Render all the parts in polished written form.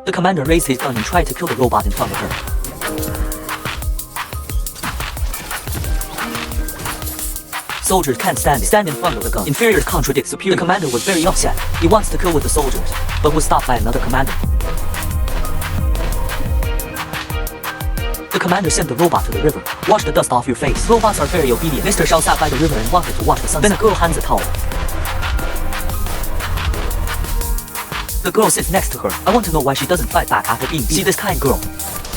The commander raised his gun and tried to kill the robot in front of her. Soldiers can't stand in front of the gun. Inferiors contradict superior. The commander was very upset. He wants to kill with the soldiers, but was stopped by another commander. The commander sent the robot to the river. Wash the dust off your face. Robots are very obedient. Mr. Shao sat by the river and wanted to watch the sunset. Then a girl hands a towel. The girl sits next to her. I want to know why she doesn't fight back after being beaten. See this kind girl.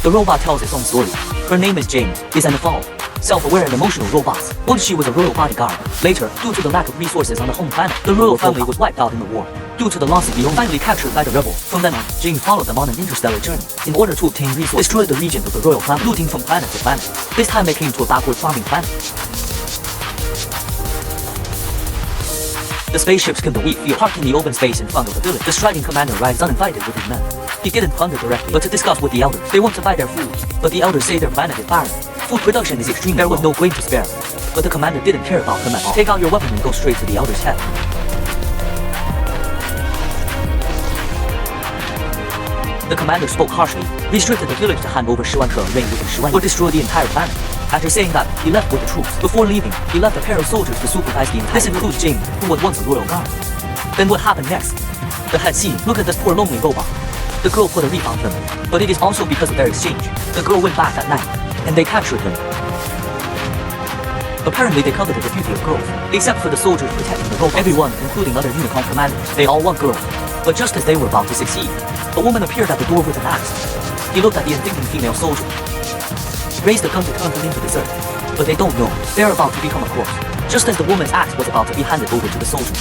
The robot tells its own story. Her name is Jane. Is an evolved, self-aware and emotional robot. Once she was a royal bodyguard. Later, due to the lack of resources on the home planet, the royal family was wiped out in the war. Due to the loss of the finally captured by the rebel. From then on, Jane followed them on an interstellar journey. In order to obtain resources, destroyed the region of the royal family, looting from planet to planet. This time they came to a backward farming planet. The spaceships killed the wheat field parked in the open space in front of the village. The striding commander arrives uninvited with his men. He didn't plunder directly, but to discuss with the elders. They want to buy their food, but the elders say their planet is barren. Food production is extremely low. There was no grain to spare. But the commander didn't care about them at all. Take out your weapon and go straight to the elder's head. The commander spoke harshly, restricted the village to hand over 10,000 克 and reign within 10,000 would destroy the entire planet. After saying that, he left with the troops. Before leaving, he left a pair of soldiers to supervise the entire. This includes Jane, who was once a royal guard. Then what happened next? The head scene. Look at this poor lonely robot. The girl put a reef on them, but it is also because of their exchange. The girl went back at night, and they captured him. Apparently they coveted the beauty of girls, except for the soldiers protecting the robot. Everyone, including other unicorn commanders, they all want girls. But just as they were about to succeed, a woman appeared at the door with an axe. He looked at the unthinking female soldier, raised the gun to turn them into dessert. But they don't know, they're about to become a corpse, just as the woman's axe was about to be handed over to the soldier.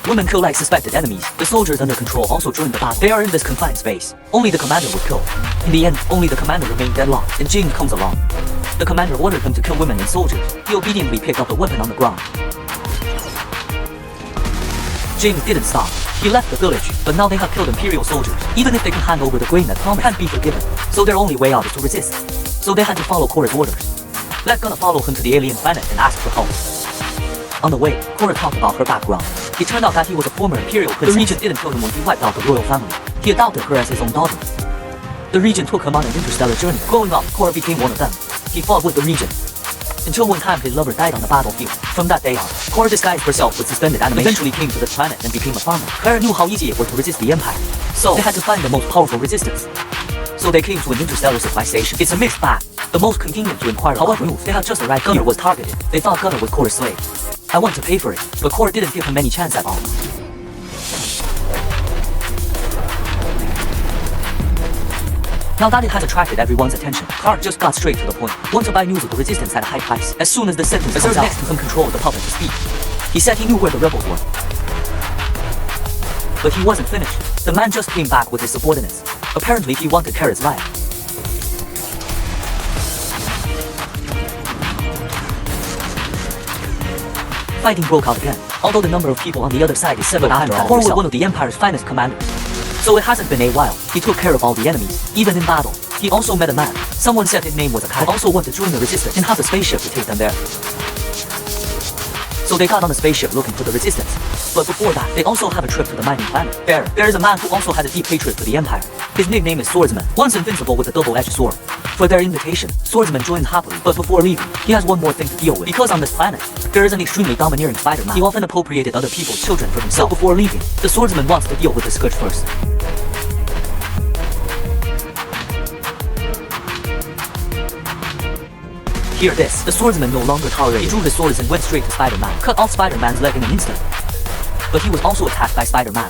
Women kill like suspected enemies. The soldiers under control also joined the battle. They are in this confined space. Only the commander was killed. In the end, only the commander remained deadlocked, and Jane comes along. The commander ordered them to kill women and soldiers. He obediently picked up the weapon on the ground. James didn't stop. He left the village, but now they have killed imperial soldiers. Even if they can hand over the grain that promised, can't be forgiven. So their only way out is to resist. So they had to follow Kora's orders. Let Gunna follow him to the alien planet and ask for help. On the way, Kora talked about her background. It turned out that he was a former imperial princess. The regent didn't kill him when he wiped out the royal family. He adopted her as his own daughter. The regent took him on an interstellar journey. Growing up, Kora became one of them. He fought with the regent, until one time his lover died on the battlefield. From that day on, Kora disguised herself with suspended animation. Eventually came to this planet and became a farmer. Kora knew how easy it was to resist the Empire, so they had to find the most powerful resistance. So they came to an interstellar civilization. It's a mixed bag. The most convenient to inquire. However, they had just arrived. Gunnar was targeted. They thought Gunnar was Kora's slave. I want to pay for it, but Kora didn't give him any chance at all. Now that it has attracted everyone's attention, Clark just got straight to the point. Want to buy news of the resistance at a high price. As soon as the sentence comes out, next to him control of the public to speak. He said he knew where the rebels were, but he wasn't finished. The man just came back with his subordinates. Apparently he wanted Kara's life. Fighting broke out again, although the number of people on the other side is several times. Kora was one of the Empire's finest commanders. So it hasn't been a while. He took care of all the enemies, even in battle. He also met a man. Someone said his name was Akai. Also wanted to join the resistance and have a spaceship to take them there. So they got on a spaceship looking for the resistance. But before that, they also have a trip to the mining planet. There is a man who also had a deep hatred for the Empire. His nickname is Swordsman, once invincible with a double-edged sword. For their invitation, Swordsman joined happily, but before leaving, he has one more thing to deal with. Because on this planet, there is an extremely domineering Spider-Man. He often appropriated other people's children for himself. So before leaving, the Swordsman wants to deal with the Scourge first. Hear this, the Swordsman no longer tolerated. He drew his swords and went straight to Spider-Man, cut off Spider-Man's leg in an instant. But he was also attacked by Spider-Man,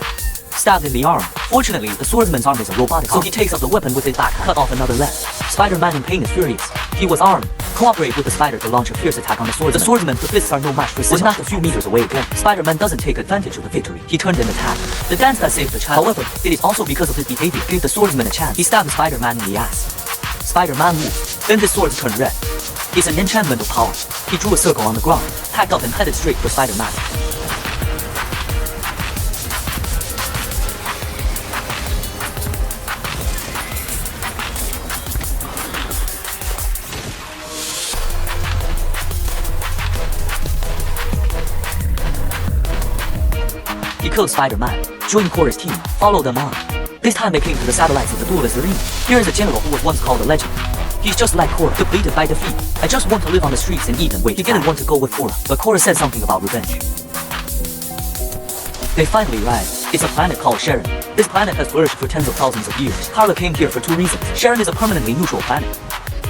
stabbed in the arm. Fortunately, the Swordsman's arm is a robotic, so he takes up the weapon with his back, cut off another leg. Spider-Man in pain is furious. He was armed. Cooperate with the spider to launch a fierce attack on the Swordsman. The Swordsman's fists are no match for was knocked a few meters away again. Spider-Man doesn't take advantage of the victory. He turned and attacked. The dance that saved the child. However, it is also because of his behavior gave the Swordsman a chance. He stabbed Spider-Man in the ass. Spider-Man moved. Then his sword turned red. It's an enchantment of power. He drew a circle on the ground, tacked up and headed straight for Spider-Man. He killed Spider-Man, joined Kora's team, followed them on. This time they came to the satellites of the duelist arena. Here is a general who was once called a legend. He's just like Kora, depleted by defeat. I just want to live on the streets and eat and wait. He didn't want to go with Kora, but Kora said something about revenge. They finally arrived. It's a planet called Sharon. This planet has flourished for tens of thousands of years. Kara came here for two reasons. Sharon is a permanently neutral planet.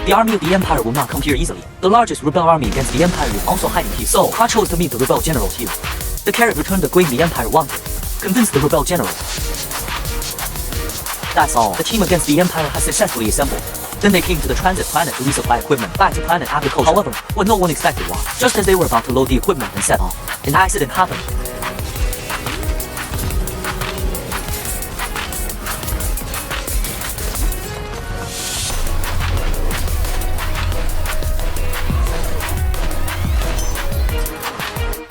The army of the Empire will not come here easily. The largest rebel army against the Empire is also hiding here. So, Kara chose to meet the rebel generals here. The carrot returned the grain the Empire wanted. Convinced the rebel general. That's all. The team against the Empire has successfully assembled. Then they came to the transit planet to resupply equipment back to planet agriculture. However, what no one expected was, just as they were about to load the equipment and set off, an accident happened.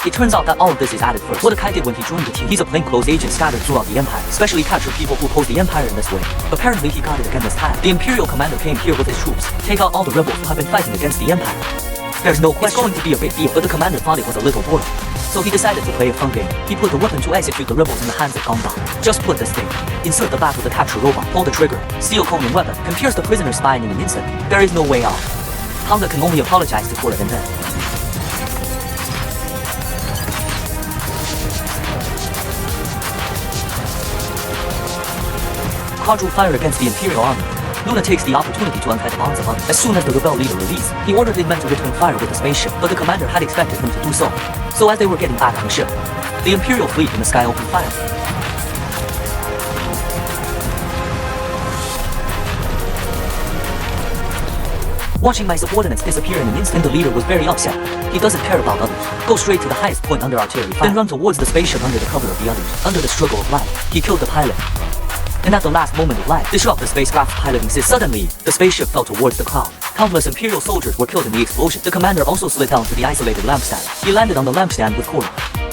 It turns out that all of this is added first. What Kai did when he joined the team, he's a plainclothes agent scattered throughout the Empire, especially captured people who oppose the Empire in this way. Apparently he got it again this time. The Imperial commander came here with his troops, take out all the rebels who have been fighting against the Empire. There's no question it's going to be a big deal, but the commander thought it was a little boring. So he decided to play a fun game. He put the weapon to execute the rebels in the hands of Gongda. Just put this thing. Insert the back of the capture robot, pull the trigger, steel cone and weapon, can pierce the prisoner's spine in an instant. There is no way out. Gongda can only apologize to Kora and then. Kara drew fire against the Imperial army. Luna takes the opportunity to untie the bonds of others. As soon as the rebel leader released, he ordered his men to return fire with the spaceship, but the commander had expected him to do so. So as they were getting back on the ship, the Imperial fleet in the sky opened fire. Watching my subordinates disappear in an instant, the leader was very upset. He doesn't care about others. Go straight to the highest point under artillery fire, then run towards the spaceship under the cover of the others. Under the struggle of life, he killed the pilot. And at the last moment of life, disrupt the spacecraft's piloting system. Suddenly, the spaceship fell towards the crowd. Countless Imperial soldiers were killed in the explosion. The commander also slid down to the isolated lampstand. He landed on the lampstand with Kora.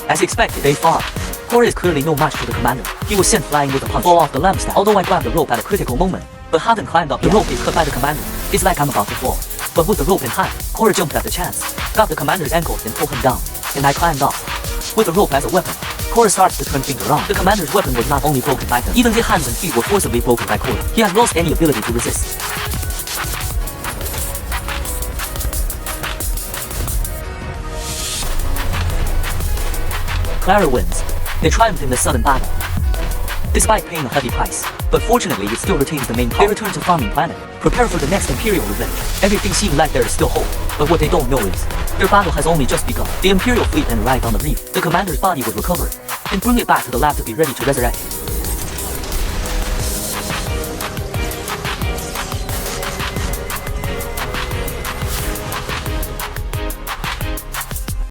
As expected, they fought. Kora is clearly no match for the commander. He was sent flying with a punch. Fall off the lampstand. Although I grabbed the rope at a critical moment, but hadn't climbed up. The rope is cut by the commander. It's like I'm about to fall. But with the rope in hand, Kora jumped at the chance, got the commander's ankles and pulled him down. And I climbed up. With the rope as a weapon, Kora starts to turn things around. The commander's weapon was not only broken by him, even his hands and feet were forcibly broken by Kora. He has lost any ability to resist. Clara wins. They triumphed in the sudden battle, despite paying a heavy price. But fortunately, it still retains the main power. They return to farming planet, prepare for the next Imperial revenge. Everything seemed like there is still hope, but what they don't know is, their battle has only just begun. The Imperial fleet then arrived on the reef. The commander's body was recovered, and bring it back to the lab to be ready to resurrect it.